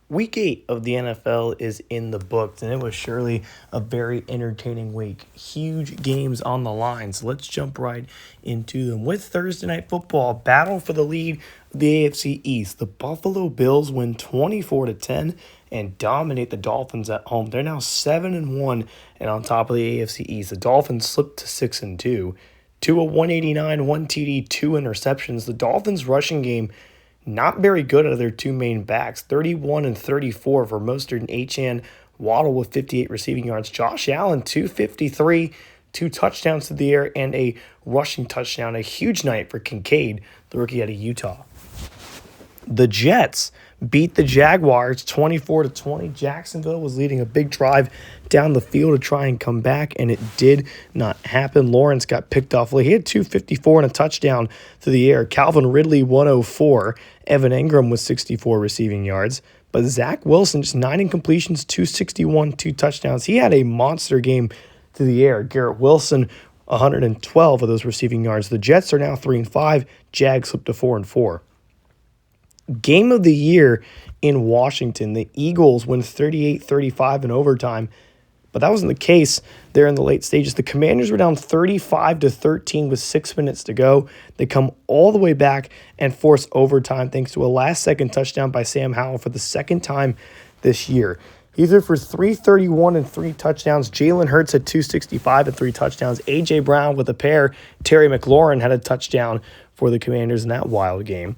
Week 8 of the NFL is in the books, and it was surely a very entertaining week. Huge games on the line, so let's jump right into them. With Thursday Night Football, battle for the lead of the AFC East. The Buffalo Bills win 24-10 and dominate the Dolphins at home. They're now 7-1 and on top of the AFC East. The Dolphins slipped to 6-2. Tua 189, 1 TD, 2 interceptions. The Dolphins' rushing game not very good out of their two main backs, 31 and 34 for Mostert and Achane. Waddle with 58 receiving yards. Josh Allen, 253, 2 touchdowns to the air, and a rushing touchdown. A huge night for Kincaid, the rookie out of Utah. The Jets beat the Jaguars 24-20. Jacksonville was leading a big drive down the field to try and come back, and it did not happen. Lawrence got picked off late. He had 254 and a touchdown through the air. Calvin Ridley, 104. Evan Engram with 64 receiving yards. But Zach Wilson, just 9 incompletions, 261, 2 touchdowns. He had a monster game through the air. Garrett Wilson, 112 of those receiving yards. The Jets are now 3-5. Jags slipped to 4-4. Game of the year in Washington. The Eagles win 38-35 in overtime, but that wasn't the case there in the late stages. The Commanders were down 35-13 with 6 minutes to go. They come all the way back and force overtime thanks to a last-second touchdown by Sam Howell for the second time this year. He threw for 331 and 3 touchdowns. Jalen Hurts had 265 and 3 touchdowns. A.J. Brown with a pair. Terry McLaurin had a touchdown for the Commanders in that wild game.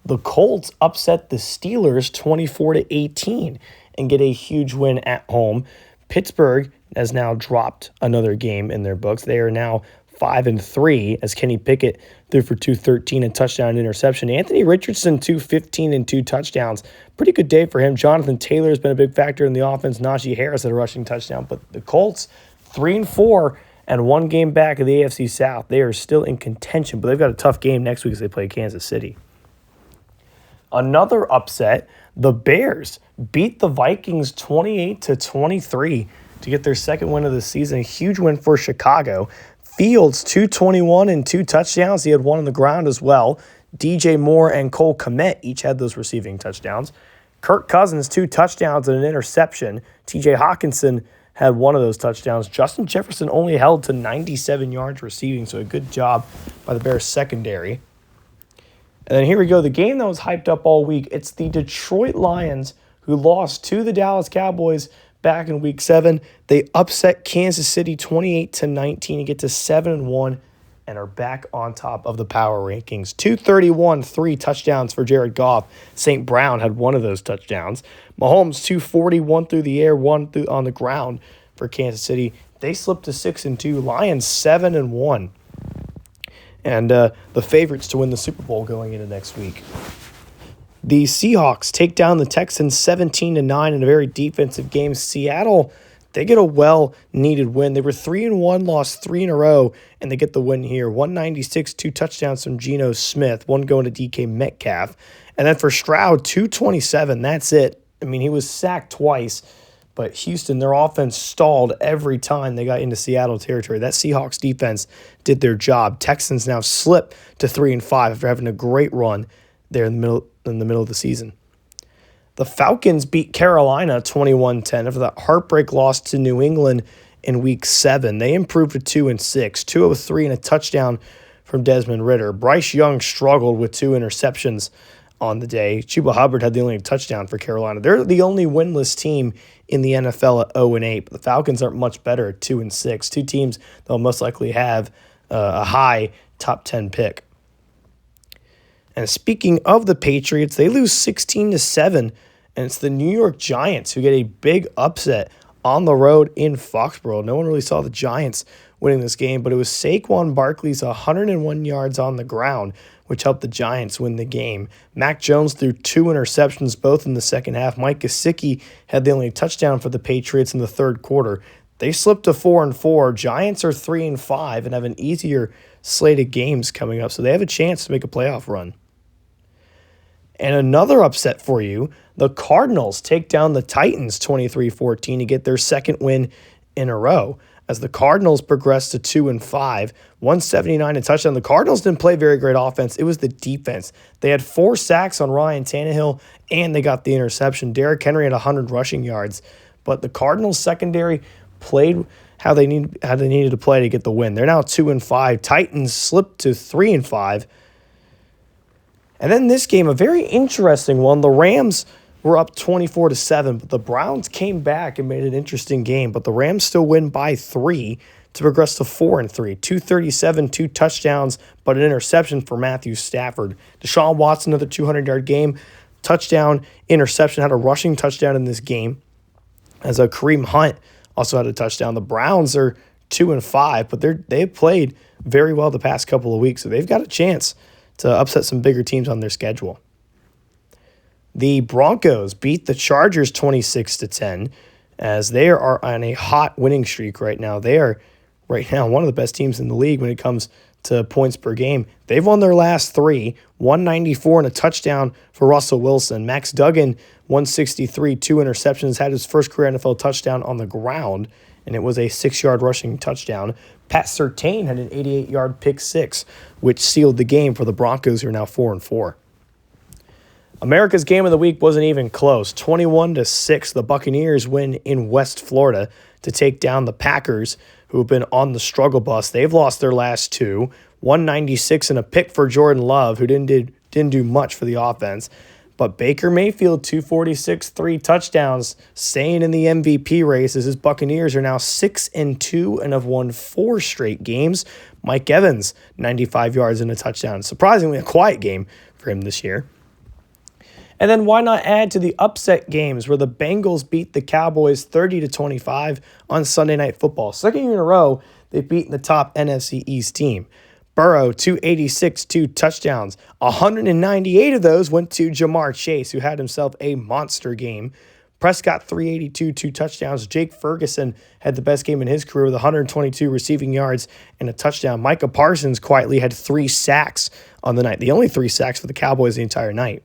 The Colts upset the Steelers 24-18 and get a huge win at home. Pittsburgh has now dropped another game in their books. They are now 5-3 as Kenny Pickett threw for 213 and touchdown and interception. Anthony Richardson 215 and 2 touchdowns. Pretty good day for him. Jonathan Taylor has been a big factor in the offense. Najee Harris had a rushing touchdown. But the Colts 3-4 and 1 game back of the AFC South. They are still in contention, but they've got a tough game next week as they play Kansas City. Another upset, the Bears beat the Vikings 28-23 to get their second win of the season. A huge win for Chicago. Fields, 221 and 2 touchdowns. He had 1 on the ground as well. DJ Moore and Cole Kmet each had those receiving touchdowns. Kirk Cousins, 2 touchdowns and an interception. TJ Hawkinson had 1 of those touchdowns. Justin Jefferson only held to 97 yards receiving, so a good job by the Bears secondary. And then here we go, the game that was hyped up all week. It's the Detroit Lions who lost to the Dallas Cowboys back in Week 7. They upset Kansas City 28-19 to get to 7-1 and are back on top of the power rankings. 231, 3 touchdowns for Jared Goff. St. Brown had 1 of those touchdowns. Mahomes 241 through the air, 1 on the ground for Kansas City. They slipped to 6-2. Lions 7-1. And the favorites to win the Super Bowl going into next week. The Seahawks take down the Texans 17-9 in a very defensive game. Seattle, they get a well-needed win. They were 3-1, lost 3 in a row, and they get the win here. 196, 2 touchdowns from Geno Smith, 1 going to DK Metcalf. And then for Stroud, 227, that's it. I mean, he was sacked twice. But Houston, their offense stalled every time they got into Seattle territory. That Seahawks defense did their job. Texans now slip to 3-5 after having a great run there in the middle of the season. The Falcons beat Carolina 21-10 after that heartbreak loss to New England in Week 7. They improved to 2-6, 203 and a touchdown from Desmond Ridder. Bryce Young struggled with 2 interceptions on the day. Chuba Hubbard had the only touchdown for Carolina. They're the only winless team in the NFL at 0-8. The Falcons aren't much better at 2-6. 2 teams that will most likely have a high top 10 pick. And speaking of the Patriots, they lose 16-7, and it's the New York Giants who get a big upset on the road in Foxborough. No one really saw the Giants winning this game, but it was Saquon Barkley's 101 yards on the ground, which helped the Giants win the game. Mac Jones threw 2 interceptions, both in the second half. Mike Gesicki had the only touchdown for the Patriots in the third quarter. They slipped to 4-4. Giants are 3-5 and have an easier slate of games coming up, so they have a chance to make a playoff run. And another upset for you, the Cardinals take down the Titans 23-14 to get their second win in a row. as the Cardinals progressed to 2-5, 179 and touchdown. The Cardinals didn't play very great offense. It was the defense. They had 4 sacks on Ryan Tannehill, and they got the interception. Derrick Henry had 100 rushing yards, but the Cardinals secondary played how they needed to play to get the win. They're now 2-5. Titans slipped to 3-5. And then this game, a very interesting one. The Rams were up 24-7, but the Browns came back and made an interesting game. But the Rams still win by 3 to progress to 4-3. 237, 2 touchdowns, but an interception for Matthew Stafford. Deshaun Watson, another 200-yard game. Touchdown, interception, had a rushing touchdown in this game. As a Kareem Hunt also had a touchdown. The Browns are 2-5, but they've played very well the past couple of weeks, so they've got a chance to upset some bigger teams on their schedule. The Broncos beat the Chargers 26-10 as they are on a hot winning streak right now. They are right now one of the best teams in the league when it comes to points per game. They've won their last 3, 194 and a touchdown for Russell Wilson. Max Duggan, 163, 2 interceptions, had his first career NFL touchdown on the ground, and it was a 6-yard rushing touchdown. Pat Surtain had an 88-yard pick six, which sealed the game for the Broncos, who are now 4-4. America's game of the week wasn't even close. 21-6, the Buccaneers win in West Florida to take down the Packers, who have been on the struggle bus. They've lost their last 2, 196 and a pick for Jordan Love, who didn't do much for the offense. But Baker Mayfield, 246, 3 touchdowns, staying in the MVP race as his Buccaneers are now 6-2 and have won 4 straight games. Mike Evans, 95 yards and a touchdown. Surprisingly, a quiet game for him this year. And then why not add to the upset games where the Bengals beat the Cowboys 30-25 on Sunday Night Football. Second year in a row, they've beaten the top NFC East team. Burrow, 286, 2 touchdowns. 198 of those went to Jamar Chase, who had himself a monster game. Prescott, 382, 2 touchdowns. Jake Ferguson had the best game in his career with 122 receiving yards and a touchdown. Micah Parsons quietly had 3 sacks on the night. The only 3 sacks for the Cowboys the entire night.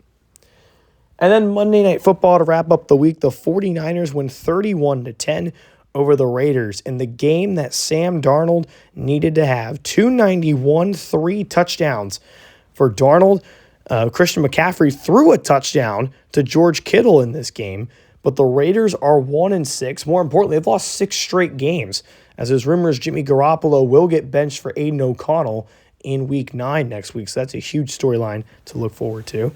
And then Monday Night Football to wrap up the week, the 49ers win 31-10 over the Raiders in the game that Sam Darnold needed to have. 291, 3 touchdowns for Darnold. Christian McCaffrey threw a touchdown to George Kittle in this game, but the Raiders are 1-6. More importantly, they've lost 6 straight games, as there's rumors Jimmy Garoppolo will get benched for Aiden O'Connell in Week 9 next week, so that's a huge storyline to look forward to.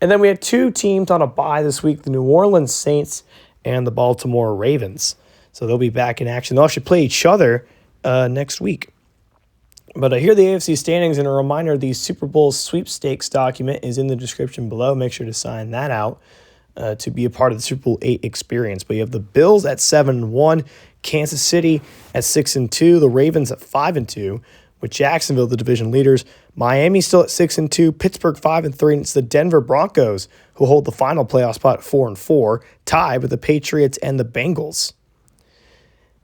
And then we had 2 teams on a bye this week, the New Orleans Saints and the Baltimore Ravens. So they'll be back in action. They'll actually play each other next week. But here are the AFC standings, and a reminder, the Super Bowl Sweepstakes document is in the description below. Make sure to sign that out to be a part of the Super Bowl 8 experience. But you have the Bills at 7-1, Kansas City at 6-2, the Ravens at 5-2, with Jacksonville the division leaders. Miami still at 6-2, Pittsburgh 5-3, and it's the Denver Broncos who hold the final playoff spot at 4-4, tied with the Patriots and the Bengals.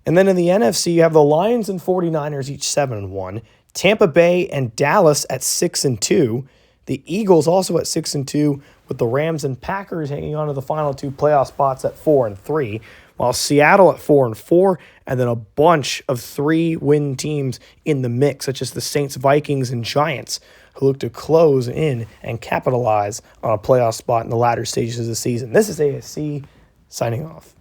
And then in the NFC, you have the Lions and 49ers, each 7-1. Tampa Bay and Dallas at 6-2. The Eagles also at 6-2, with the Rams and Packers hanging on to the final 2 playoff spots at 4-3, while Seattle at 4-4, and then a bunch of 3-win teams in the mix, such as the Saints, Vikings, and Giants, who look to close in and capitalize on a playoff spot in the latter stages of the season. This is ASC, signing off.